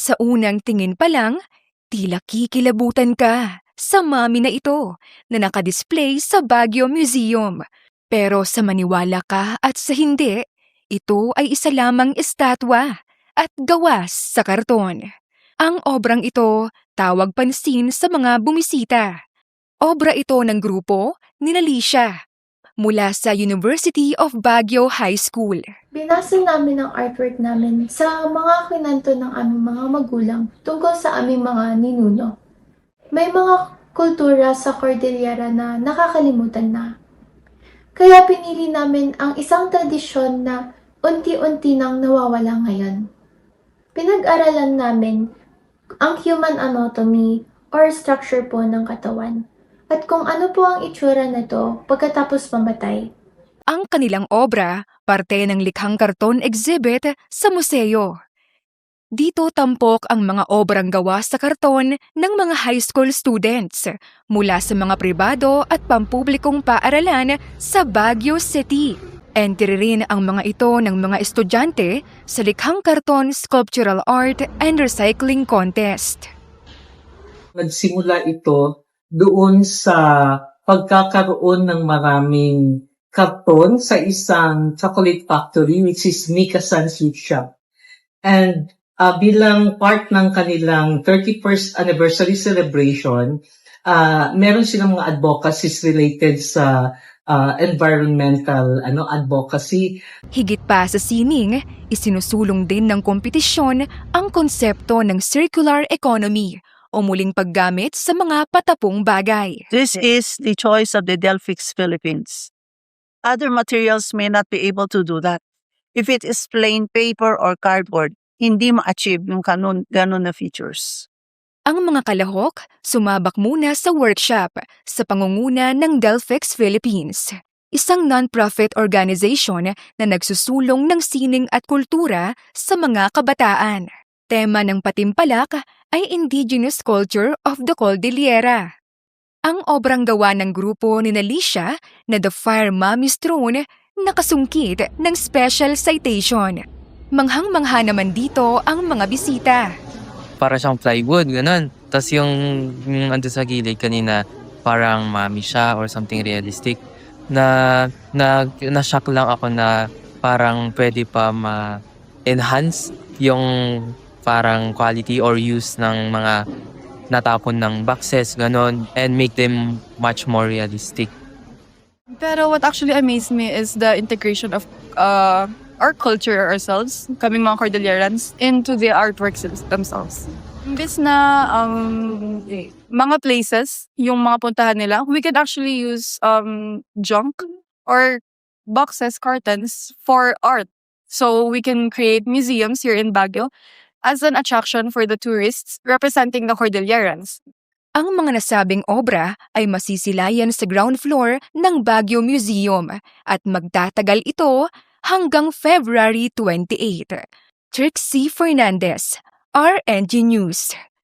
Sa unang tingin pa lang, tila kikilabutan ka sa mami na ito na nakadisplay sa Baguio Museum. Pero sa maniwala ka at sa hindi, ito ay isa lamang estatwa at gawas sa karton. Ang obrang ito tawag pansin sa mga bumisita. Obra ito ng grupo ni Alicia mula sa University of Baguio High School. Binasa namin ang artwork namin sa mga kwento ng aming mga magulang tungkol sa aming mga ninuno. May mga kultura sa Cordillera na nakakalimutan na. Kaya pinili namin ang isang tradisyon na unti-unti nang nawawala ngayon. Pinag-aralan namin ang human anatomy or structure po ng katawan at kung ano po ang itsura nito pagkatapos mamatay. Ang kanilang obra, parte ng likhang karton exhibit sa museo. Dito tampok ang mga obrang gawa sa karton ng mga high school students mula sa mga pribado at pampublikong paaralan sa Baguio City. Entry rin ang mga ito ng mga estudyante sa likhang karton sculptural art and recycling contest. Nagsimula ito doon sa pagkakaroon ng maraming karton sa isang chocolate factory which is Mikasan Sweet Shop. And bilang part ng kanilang 31st anniversary celebration, meron silang mga advocacies related sa environmental advocacy. Higit pa sa sining, isinusulong din ng kompetisyon ang konsepto ng circular economy o muling paggamit sa mga patapong bagay. This is the choice of the Delphix Philippines. Other materials may not be able to do that. If it is plain paper or cardboard, hindi ma-achieve yung ganun na features. Ang mga kalahok sumabak muna sa workshop sa pangunguna ng Delphix Philippines, isang non-profit organization na nagsusulong ng sining at kultura sa mga kabataan. Tema ng patimpalak ay Indigenous Culture of the Cordillera. Ang obrang gawa ng grupo ni Alicia na The Fire Mommy's Throne nakasungkit ng special citation. Manghang-mangha naman dito ang mga bisita. Para siyang plywood, ganun. Tapos yung ando sa gilid kanina, parang mami siya or something realistic. Na-shock lang ako na parang pwede pa ma-enhance yung parang quality or use ng mga natapon ng boxes, ganun, and make them much more realistic. Pero what actually amazed me is the integration of our culture ourselves, kaming mga Cordillerans, into the artworks themselves. Imbis na mga places, yung mga puntahan nila, we can actually use junk or boxes, cartons for art. So we can create museums here in Baguio as an attraction for the tourists representing the Cordillerans. Ang mga nasabing obra ay masisilayan sa ground floor ng Baguio Museum at magtatagal ito hanggang February 28. Trixie Fernandez, RNG News.